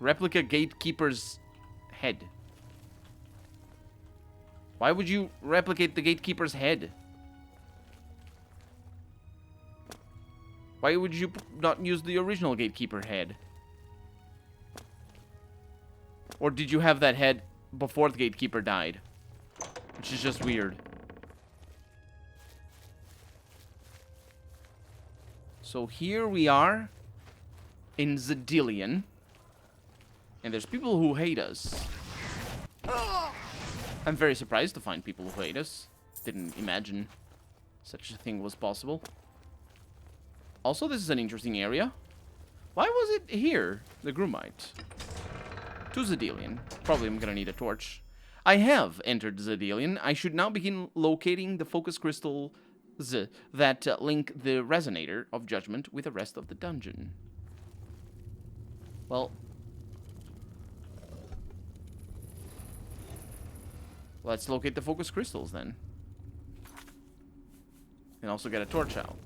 Replica gatekeeper's head. Why would you replicate the gatekeeper's head? Why would you not use the original gatekeeper head? Or did you have that head before the gatekeeper died? Which is just weird. So here we are in Zedilian. And there's people who hate us. I'm very surprised to find people who hate us. Didn't imagine such a thing was possible. Also, this is an interesting area. Why was it here? The Grumite. To Zedilian. Probably I'm gonna need a torch. I have entered Zedilian. I should now begin locating the focus crystals that link the Resonator of Judgment with the rest of the dungeon. Well, let's locate the focus crystals then. And also get a torch out.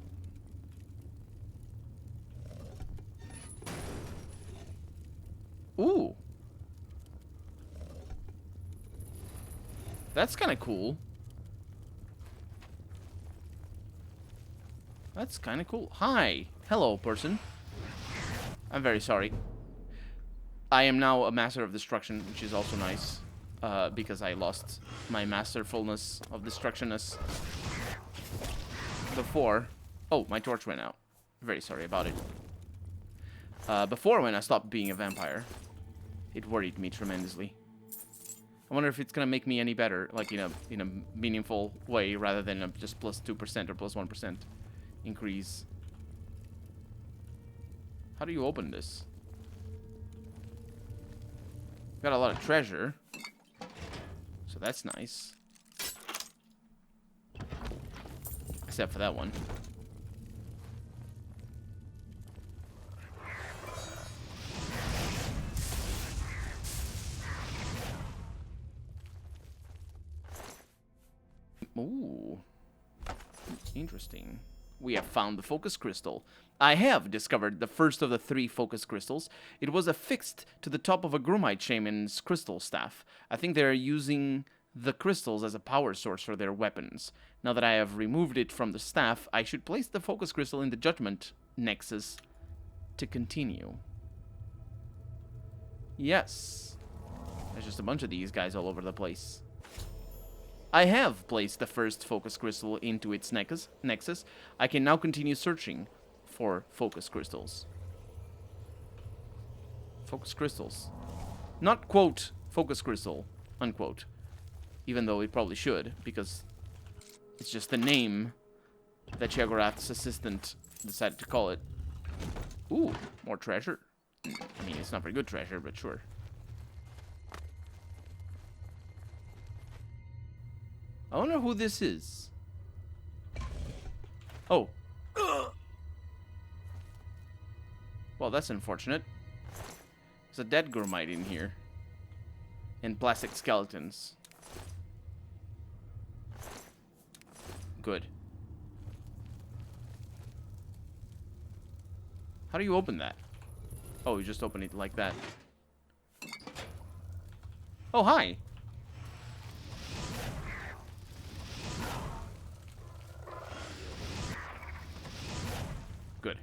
Ooh. That's kind of cool. That's kind of cool. Hi. Hello, person. I'm very sorry. I am now a master of destruction, which is also nice. Because I lost my masterfulness of destructionness before. Oh, my torch went out. Very sorry about it. Before, when I stopped being a vampire, it worried me tremendously. I wonder if it's gonna make me any better, like in a meaningful way, rather than a just plus 2% or plus 1% increase. How do you open this? Got a lot of treasure. So that's nice. Except for that one. Ooh. Interesting. We have found the focus crystal. I have discovered the first of the 3 focus crystals. It was affixed to the top of a Grumite shaman's crystal staff. I think they are using the crystals as a power source for their weapons. Now that I have removed it from the staff, I should place the focus crystal in the Judgment Nexus to continue. Yes. There's just a bunch of these guys all over the place. I have placed the first focus crystal into its nexus. I can now continue searching for focus crystals. Focus crystals. Not, quote, focus crystal, unquote. Even though it probably should, because it's just the name that Sheogorath's assistant decided to call it. Ooh, more treasure. I mean, it's not very good treasure, but sure. I wonder who this is. Oh. Well, that's unfortunate. There's a dead Grumite in here. And plastic skeletons. Good. How do you open that? Oh, you just open it like that. Oh, hi. Good.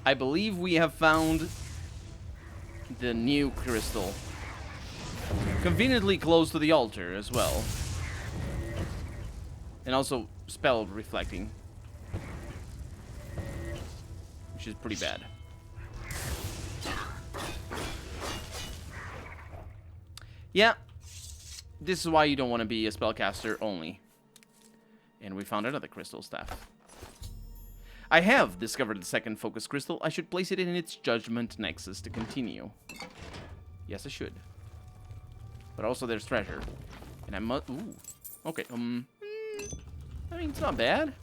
I believe we have found the new crystal. Conveniently close to the altar as well. And also spell reflecting. Which is pretty bad. Yeah. This is why you don't want to be a spellcaster only. And we found another crystal staff. I have discovered the second focus crystal. I should place it in its Judgment Nexus to continue. Yes, I should. But also there's treasure. And I must... Ooh. Okay, I mean, it's not bad.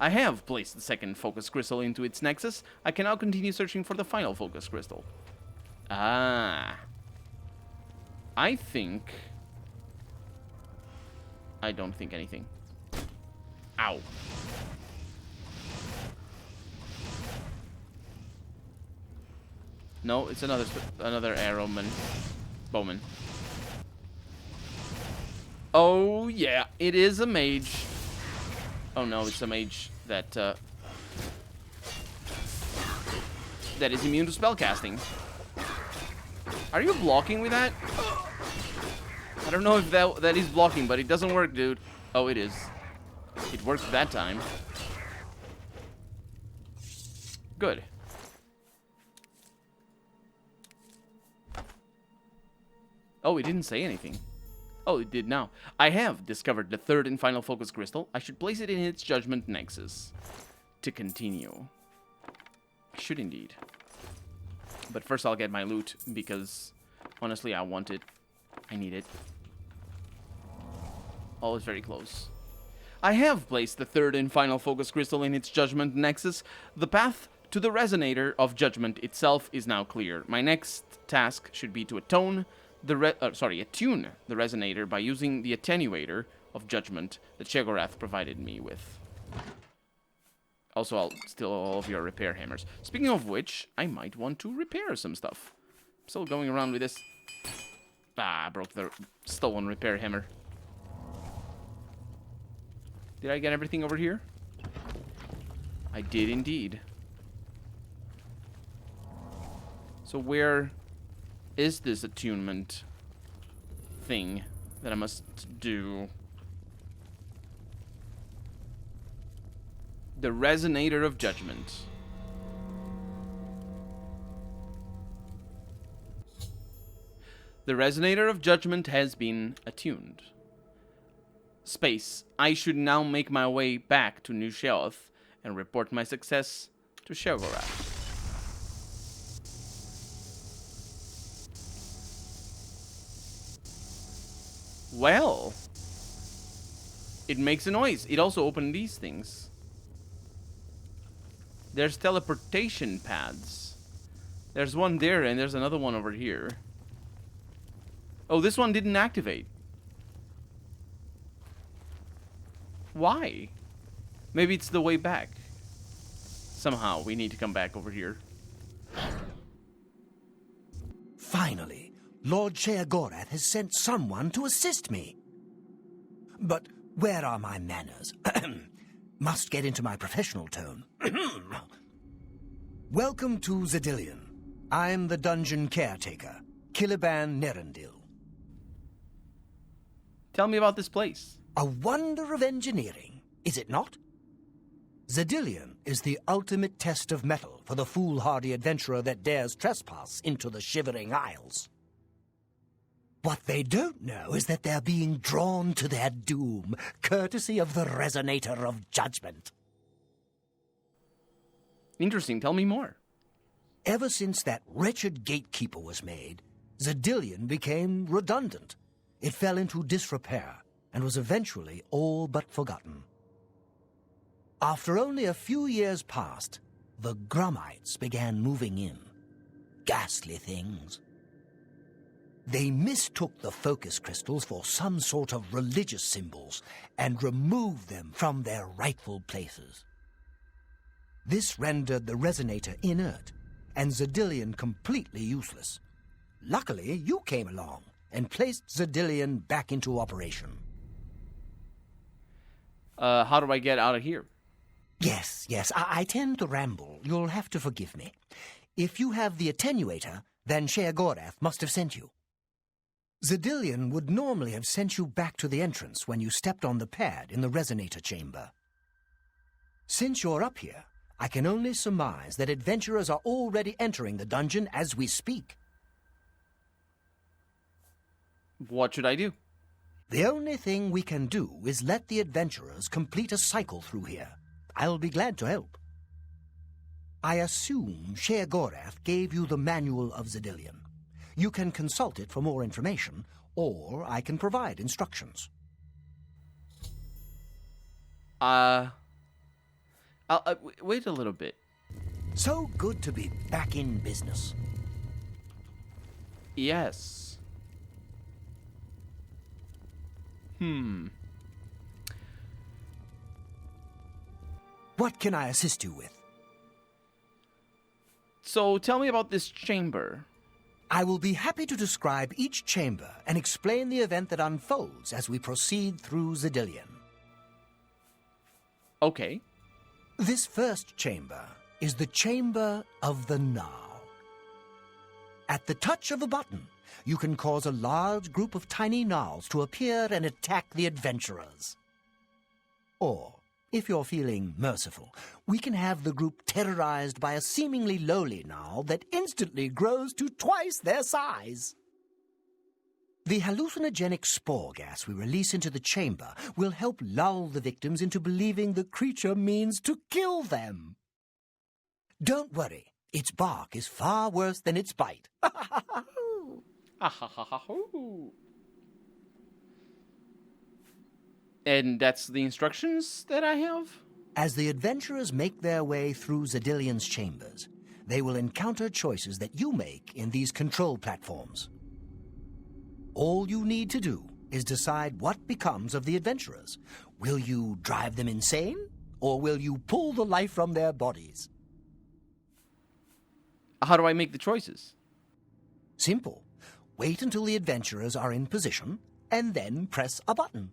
I have placed the second focus crystal into its nexus. I can now continue searching for the final focus crystal. Ah. I don't think anything. Ow. No, it's another arrowman. Bowman. Oh, yeah. It is a mage. Oh, no. It's a mage that is immune to spellcasting. Are you blocking with that? I don't know if that is blocking, but it doesn't work, dude. Oh, it is. It worked that time. Good. Oh, it didn't say anything. Oh, it did now. I have discovered the third and final focus crystal. I should place it in its judgment nexus to continue. I should indeed. But first I'll get my loot because honestly I want it. I need it. Oh, it's very close. I have placed the third and final focus crystal in its judgment nexus. The path to the Resonator of Judgment itself is now clear. My next task should be to attune the Resonator by using the attenuator of Judgment that Sheogorath provided me with. Also, I'll steal all of your repair hammers. Speaking of which, I might want to repair some stuff. I'm still going around with this. Ah, I broke the stolen repair hammer. Did I get everything over here? I did indeed. So where is this attunement thing that I must do? The Resonator of Judgment. The Resonator of Judgment has been attuned. Space. I should now make my way back to New Sheoth and report my success to Sheogorath. Well, it makes a noise. It also opened these things. There's teleportation pads. There's one there and there's another one over here. Oh, this one didn't activate. Why? Maybe it's the way back. Somehow we need to come back over here. Finally, Lord Sheogorath has sent someone to assist me. But where are my manners? Must get into my professional tone. Welcome to Zedillion. I'm the dungeon caretaker, Kiliban Nerendil. Tell me about this place. A wonder of engineering, is it not? Zedillion is the ultimate test of mettle for the foolhardy adventurer that dares trespass into the Shivering Isles. What they don't know is that they're being drawn to their doom, courtesy of the Resonator of Judgment. Interesting, tell me more. Ever since that wretched gatekeeper was made, Zedillion became redundant. It fell into disrepair and was eventually all but forgotten. After only a few years passed, the Grummites began moving in. Ghastly things. They mistook the focus crystals for some sort of religious symbols and removed them from their rightful places. This rendered the Resonator inert and Zedillion completely useless. Luckily, you came along and placed Zedillion back into operation. How do I get out of here? Yes, I tend to ramble. You'll have to forgive me. If you have the attenuator, then Sheogorath must have sent you. Zedillion would normally have sent you back to the entrance when you stepped on the pad in the Resonator chamber. Since you're up here, I can only surmise that adventurers are already entering the dungeon as we speak. What should I do? The only thing we can do is let the adventurers complete a cycle through here. I'll be glad to help. I assume Sheogorath gave you the Manual of Zedillion. You can consult it for more information, or I can provide instructions. Wait a little bit. So good to be back in business. Yes. What can I assist you with? So tell me about this chamber. I will be happy to describe each chamber and explain the event that unfolds as we proceed through Zedillion. Okay. This first chamber is the Chamber of the Gnarl. At the touch of a button, you can cause a large group of tiny gnarls to appear and attack the adventurers. Or, if you're feeling merciful, we can have the group terrorized by a seemingly lowly gnarl that instantly grows to twice their size. The hallucinogenic spore gas we release into the chamber will help lull the victims into believing the creature means to kill them. Don't worry, its bark is far worse than its bite. And that's the instructions that I have? As the adventurers make their way through Zedillion's chambers, they will encounter choices that you make in these control platforms. All you need to do is decide what becomes of the adventurers. Will you drive them insane, or will you pull the life from their bodies? How do I make the choices? Simple. Wait until the adventurers are in position, and then press a button.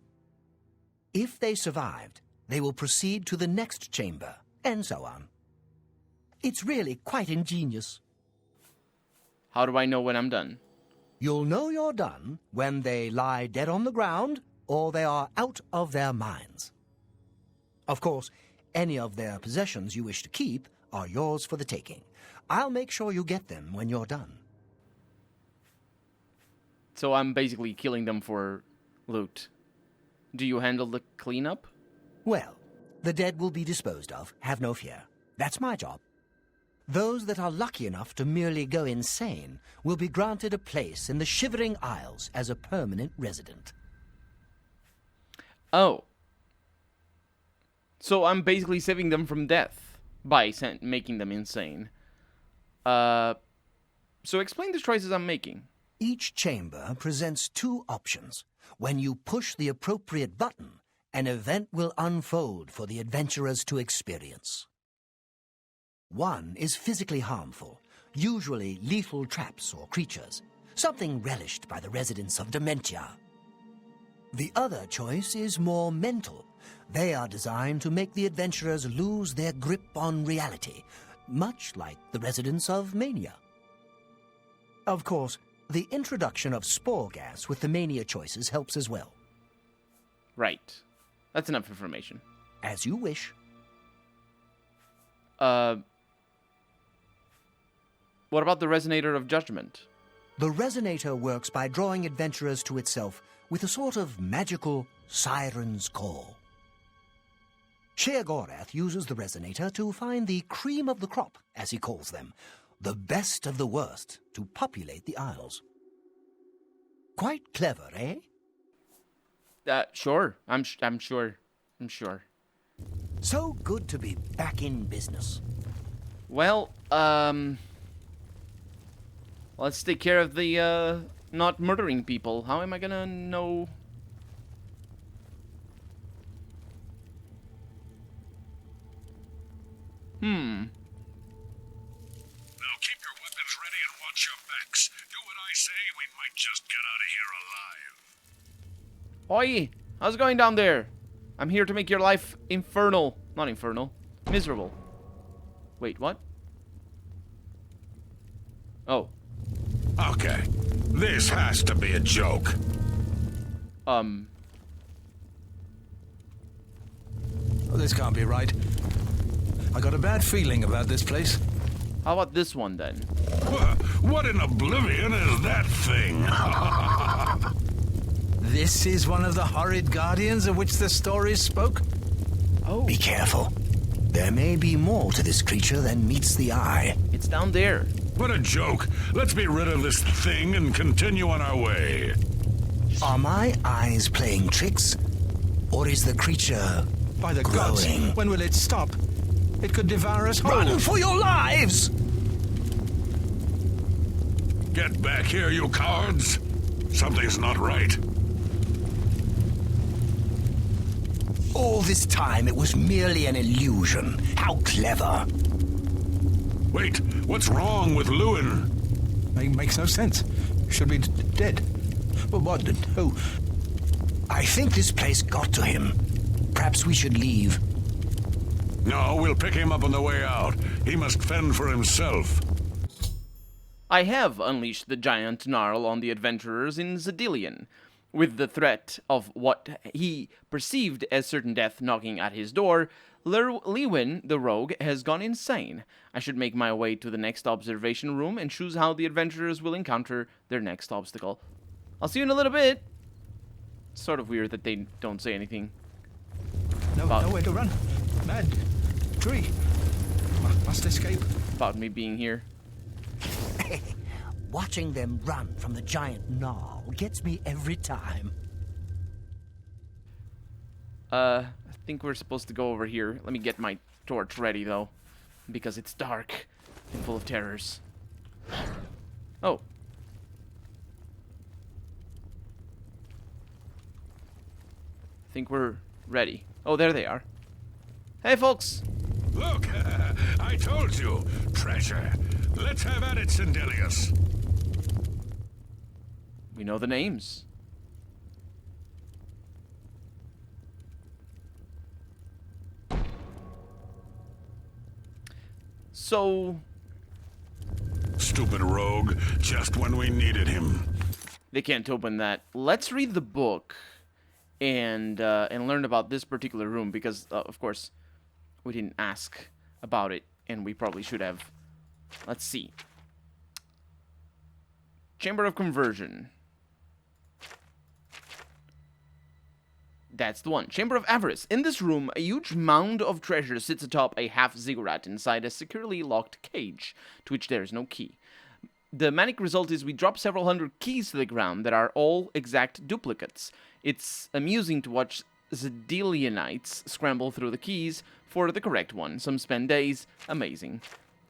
If they survived, they will proceed to the next chamber, and so on. It's really quite ingenious. How do I know when I'm done? You'll know you're done when they lie dead on the ground or they are out of their minds. Of course, any of their possessions you wish to keep are yours for the taking. I'll make sure you get them when you're done. So I'm basically killing them for loot. Do you handle the cleanup? Well, the dead will be disposed of, have no fear. That's my job. Those that are lucky enough to merely go insane will be granted a place in the Shivering Isles as a permanent resident. Oh. So I'm basically saving them from death by making them insane. So explain the choices I'm making. Each chamber presents two options. When you push the appropriate button, an event will unfold for the adventurers to experience. One is physically harmful, usually lethal traps or creatures, something relished by the residents of Dementia. The other choice is more mental. They are designed to make the adventurers lose their grip on reality, much like the residents of Mania. Of course, the introduction of spore gas with the Mania choices helps as well. Right. That's enough information. As you wish. What about the Resonator of Judgment? The Resonator works by drawing adventurers to itself with a sort of magical siren's call. Sheogorath uses the Resonator to find the cream of the crop, as he calls them, the best of the worst, to populate the Isles. Quite clever, eh? Sure. I'm sure. So good to be back in business. Well, let's take care of the, not murdering people. How am I gonna know? Now keep your weapons ready and watch your backs. Do what I say, we might just get out of here alive. Oi! How's it going down there? I'm here to make your life infernal. Not infernal. Miserable. Wait, what? Oh. Okay. This has to be a joke. This can't be right. I got a bad feeling about this place. How about this one, then? What in Oblivion is that thing? This is one of the horrid guardians of which the stories spoke? Oh. Be careful. There may be more to this creature than meets the eye. It's down there. What a joke. Let's be rid of this thing and continue on our way. Are my eyes playing tricks? Or is the creature By the growing? gods, when will it stop? It could devour us whole. Run for your lives! Get back here, you cowards. Something's not right. All this time it was merely an illusion. How clever. Wait, what's wrong with Lewin? Makes no sense. Should be dead. But what? Who? I think this place got to him. Perhaps we should leave. No, we'll pick him up on the way out. He must fend for himself. I have unleashed the giant Gnarl on the adventurers in Zedilian, with the threat of what he perceived as certain death knocking at his door. Lewin, the rogue, has gone insane. I should make my way to the next observation room and choose how the adventurers will encounter their next obstacle. I'll see you in a little bit. Sort of weird that they don't say anything. Nowhere to run. Mad. Tree. Must escape. About me being here. Watching them run from the giant gnarl gets me every time. I think we're supposed to go over here. Let me get my torch ready, though, because it's dark and full of terrors. Oh. I think we're ready. Oh, there they are. Hey, folks. Look, I told you. Treasure. Let's have at it, Sindelius. We know the names. So... Stupid rogue, just when we needed him. They can't open that. Let's read the book and learn about this particular room, because, of course, we didn't ask about it, and we probably should have. Let's see. Chamber of Conversion. That's the one. Chamber of Avarice. In this room, a huge mound of treasure sits atop a half ziggurat inside a securely locked cage, to which there is no key. The manic result is we drop several hundred keys to the ground that are all exact duplicates. It's amusing to watch Zedilianites scramble through the keys for the correct one. Some spend days. Amazing.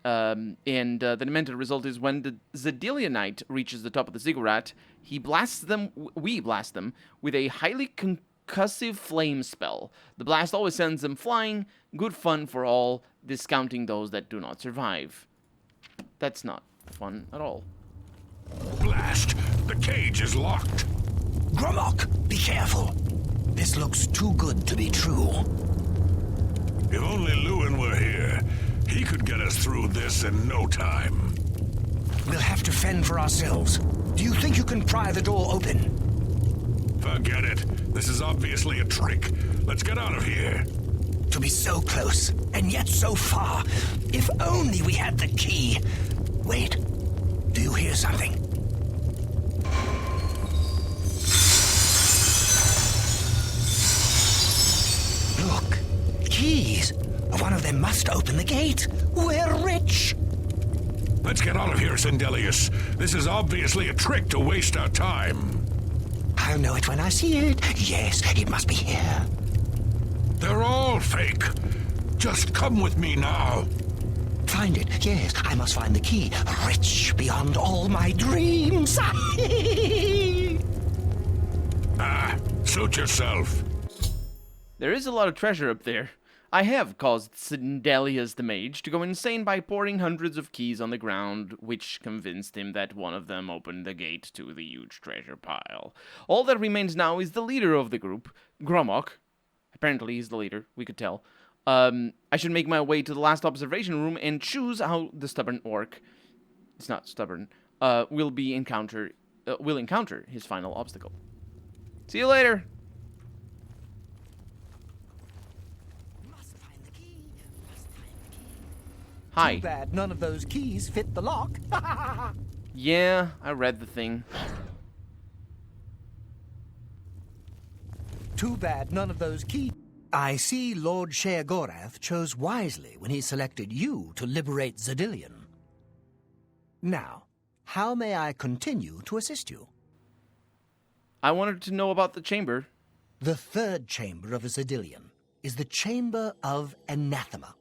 The demented result is when the Zedilianite reaches the top of the ziggurat, we blast them with a highly concussive flame spell. The blast always sends them flying. Good fun for all, discounting those that do not survive. That's not fun at all. Blast! The cage is locked. Gromok, be careful. This looks too good to be true. If only Lewin were here, he could get us through this in no time. We'll have to fend for ourselves. Do you think you can pry the door open? Forget it. This is obviously a trick. Let's get out of here. To be so close, and yet so far. If only we had the key. Wait, do you hear something? Look, keys. One of them must open the gate. We're rich. Let's get out of here, Sindelius. This is obviously a trick to waste our time. I'll know it when I see it. Yes, it must be here. They're all fake. Just come with me now. Find it. Yes, I must find the key. Rich beyond all my dreams. Suit yourself. There is a lot of treasure up there. I have caused Sindelius the Mage to go insane by pouring hundreds of keys on the ground, which convinced him that one of them opened the gate to the huge treasure pile. All that remains now is the leader of the group, Gromok. Apparently he's the leader, we could tell. I should make my way to the last observation room and choose how the stubborn orc, it's not stubborn, will encounter his final obstacle. See you later! Hi. Too bad none of those keys fit the lock. Yeah, I read the thing. Too bad none of those keys... I see Lord Sheogorath chose wisely when he selected you to liberate Zedilian. Now, how may I continue to assist you? I wanted to know about the chamber. The third chamber of Zedilian is the Chamber of Anathema.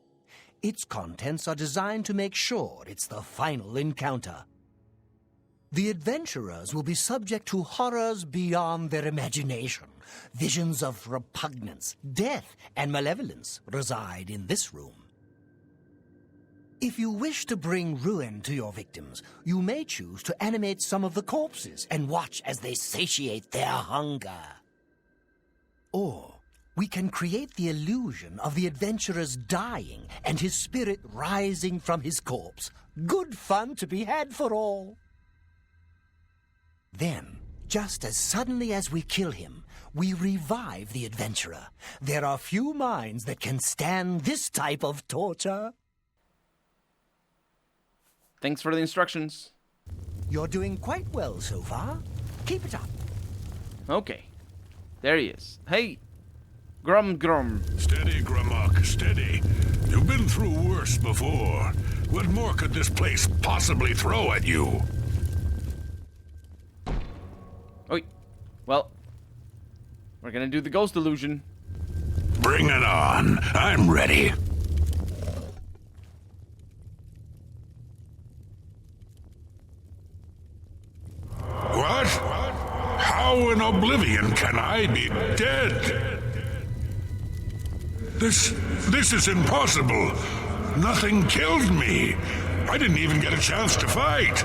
Its contents are designed to make sure it's the final encounter. The adventurers will be subject to horrors beyond their imagination, Visions of repugnance, death, and malevolence reside in this room. If you wish to bring ruin to your victims, you may choose to animate some of the corpses and watch as they satiate their hunger. Or we can create the illusion of the adventurer's dying and his spirit rising from his corpse. Good fun to be had for all. Then, just as suddenly as we kill him, we revive the adventurer. There are few minds that can stand this type of torture. Thanks for the instructions. You're doing quite well so far. Keep it up. Okay. There he is. Hey, Grum. Steady, Gramok, steady. You've been through worse before. What more could this place possibly throw at you? Oh, well, we're gonna do the ghost illusion. Bring it on. I'm ready. What? How in Oblivion can I be dead? This is impossible. Nothing killed me. I didn't even get a chance to fight.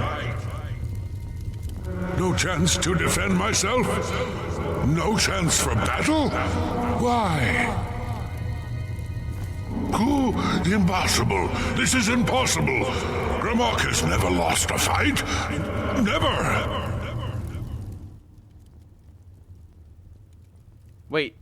No chance to defend myself? No chance for battle? Why? Impossible. This is impossible. Gramok has never lost a fight. Never. Wait.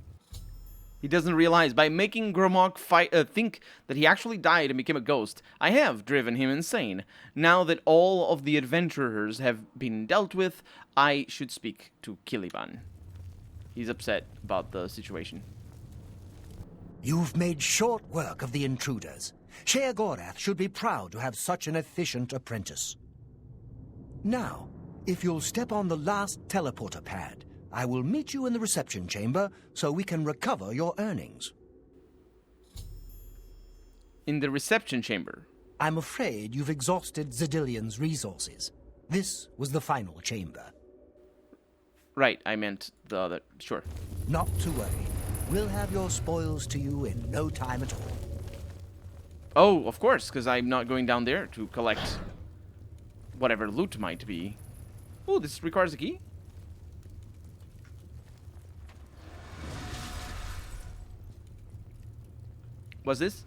He doesn't realize by making Gramok think that he actually died and became a ghost, I have driven him insane. Now that all of the adventurers have been dealt with, I should speak to Caliban. He's upset about the situation. You've made short work of the intruders. Sheogorath should be proud to have such an efficient apprentice. Now, if you'll step on the last teleporter pad, I will meet you in the reception chamber so we can recover your earnings. In the reception chamber? I'm afraid you've exhausted Zedilion's resources. This was the final chamber. Right, I meant the other. Sure. Not to worry. We'll have your spoils to you in no time at all. Oh, of course, because I'm not going down there to collect whatever loot might be. Oh, this requires a key? What's this?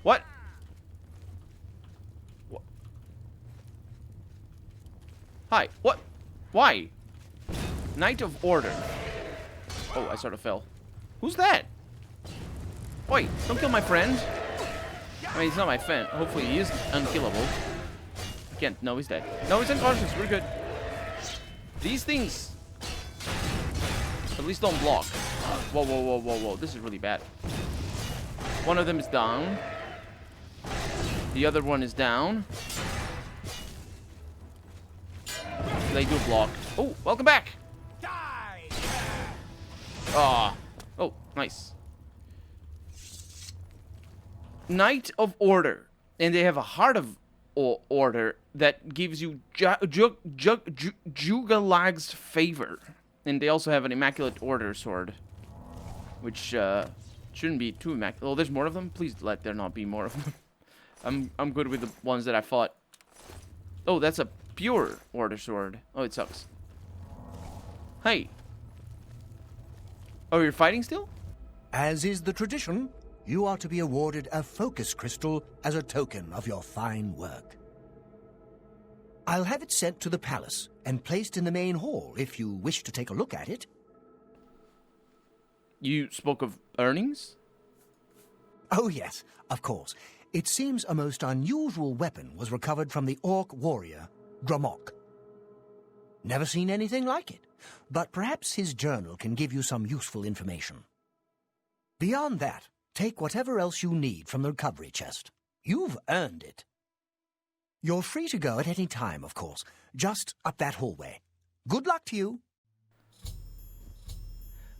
What? Hi. What? Why? Knight of Order. Oh, I sort of fell. Who's that? Wait, don't kill my friend. I mean, he's not my friend. Hopefully he is unkillable. I can't. No, he's dead. No, he's unconscious. We're good. These things at least don't block. Whoa. This is really bad. One of them is down. The other one is down. They do block. Oh, welcome back. Ah. Oh, nice. Knight of Order. And they have a Heart of Order that gives you Jugalag's favor. And they also have an Immaculate Order sword. Which shouldn't be too immaculate. Oh, there's more of them? Please let there not be more of them. I'm good with the ones that I fought. Oh, that's a pure Order sword. Oh, it sucks. Hey. Oh, you're fighting still? As is the tradition, you are to be awarded a focus crystal as a token of your fine work. I'll have it sent to the palace and placed in the main hall if you wish to take a look at it. You spoke of earnings? Oh, yes, of course. It seems a most unusual weapon was recovered from the orc warrior, Gramok. Never seen anything like it, but perhaps his journal can give you some useful information. Beyond that, take whatever else you need from the recovery chest. You've earned it. You're free to go at any time, of course, just up that hallway. Good luck to you.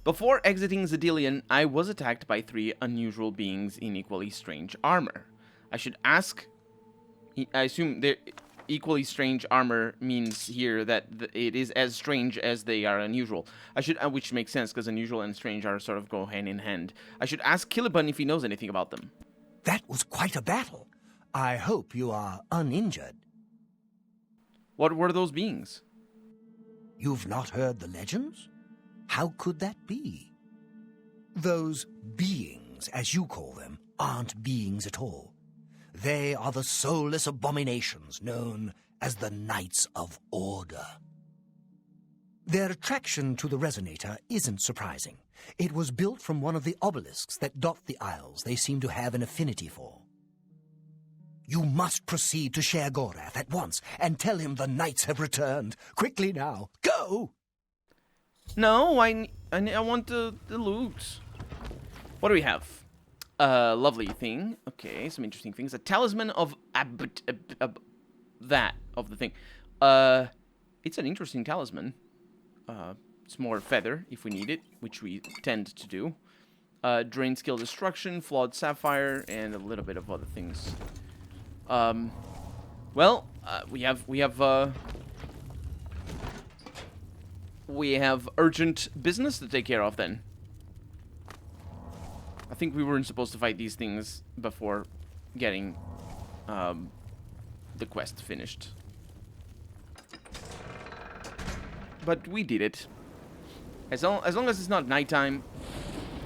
Before exiting Zedilion, I was attacked by 3 unusual beings in equally strange armor. I should ask... I assume equally strange armor means here that it is as strange as they are unusual. Which makes sense, because unusual and strange are sort of go hand in hand. I should ask Caliban if he knows anything about them. That was quite a battle. I hope you are uninjured. What were those beings? You've not heard the legends? How could that be? Those beings, as you call them, aren't beings at all. They are the soulless abominations known as the Knights of Order. Their attraction to the Resonator isn't surprising. It was built from one of the obelisks that dot the isles they seem to have an affinity for. You must proceed to Sheogorath at once and tell him the knights have returned. Quickly now, go! No, I want the loot. What do we have? Lovely thing. Okay, some interesting things. A talisman of that of the thing. It's an interesting talisman. It's more feather if we need it, which we tend to do. Drain skill destruction, flawed sapphire, and a little bit of other things. Well, we have urgent business to take care of then. I think we weren't supposed to fight these things before getting the quest finished. But we did it. As long as it's not nighttime,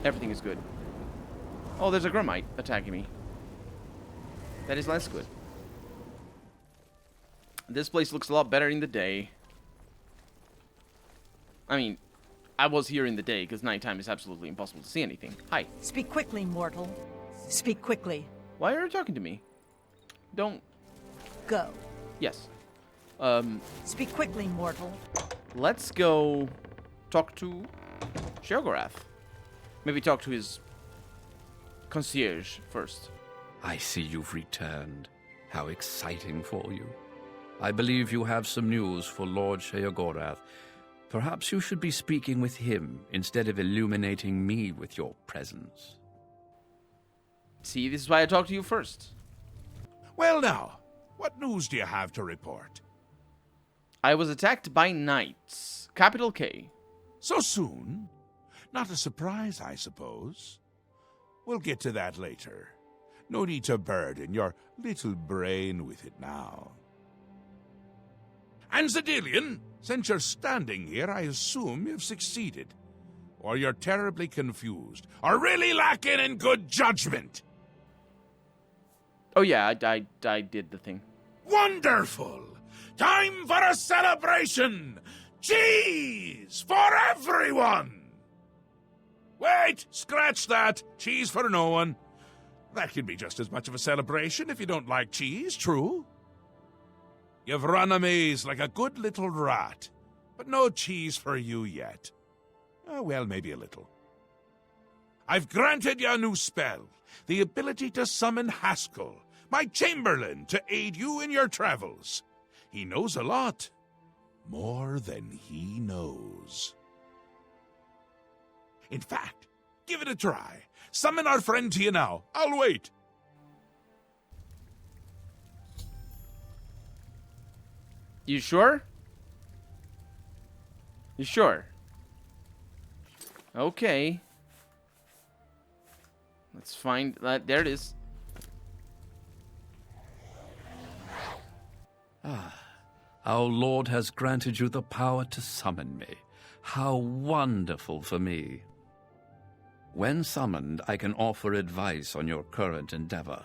everything is good. Oh, there's a Grumite attacking me. That is less good. This place looks a lot better in the day. I mean, I was here in the day because nighttime is absolutely impossible to see anything. Hi. Speak quickly, mortal. Speak quickly. Why are you talking to me? Don't... Go. Yes. Speak quickly, mortal. Let's go talk to Sheogorath. Maybe talk to his concierge first. I see you've returned. How exciting for you. I believe you have some news for Lord Sheogorath. Perhaps you should be speaking with him instead of illuminating me with your presence. See, this is why I talked to you first. Well now, what news do you have to report? I was attacked by knights. Capital K. So soon? Not a surprise, I suppose. We'll get to that later. No need to burden your little brain with it now. And Zedilian, since you're standing here, I assume you've succeeded. Or you're terribly confused, or really lacking in good judgment. Oh yeah, I did the thing. Wonderful! Time for a celebration! Cheese for everyone! Wait, scratch that. Cheese for no one. That can be just as much of a celebration if you don't like cheese, true? You've run a maze like a good little rat, but no cheese for you yet. Well, maybe a little. I've granted you a new spell, the ability to summon Haskell, my Chamberlain, to aid you in your travels. He knows a lot. More than he knows. In fact, give it a try. Summon our friend to you now. I'll wait. You sure? You sure? Okay. Let's find that. There it is. Our Lord has granted you the power to summon me. How wonderful for me. When summoned, I can offer advice on your current endeavor.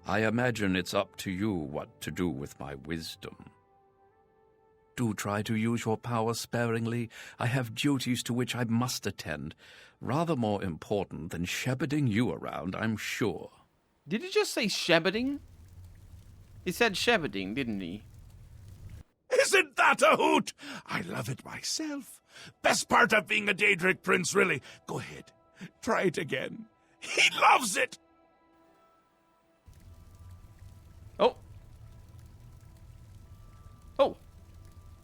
I imagine it's up to you what to do with my wisdom. Do try to use your power sparingly. I have duties to which I must attend. Rather more important than shepherding you around, I'm sure. Did he just say shepherding? He said shepherding, didn't he? Isn't that a hoot? I love it myself. Best part of being a Daedric prince, really. Go ahead. Try it again. He loves it.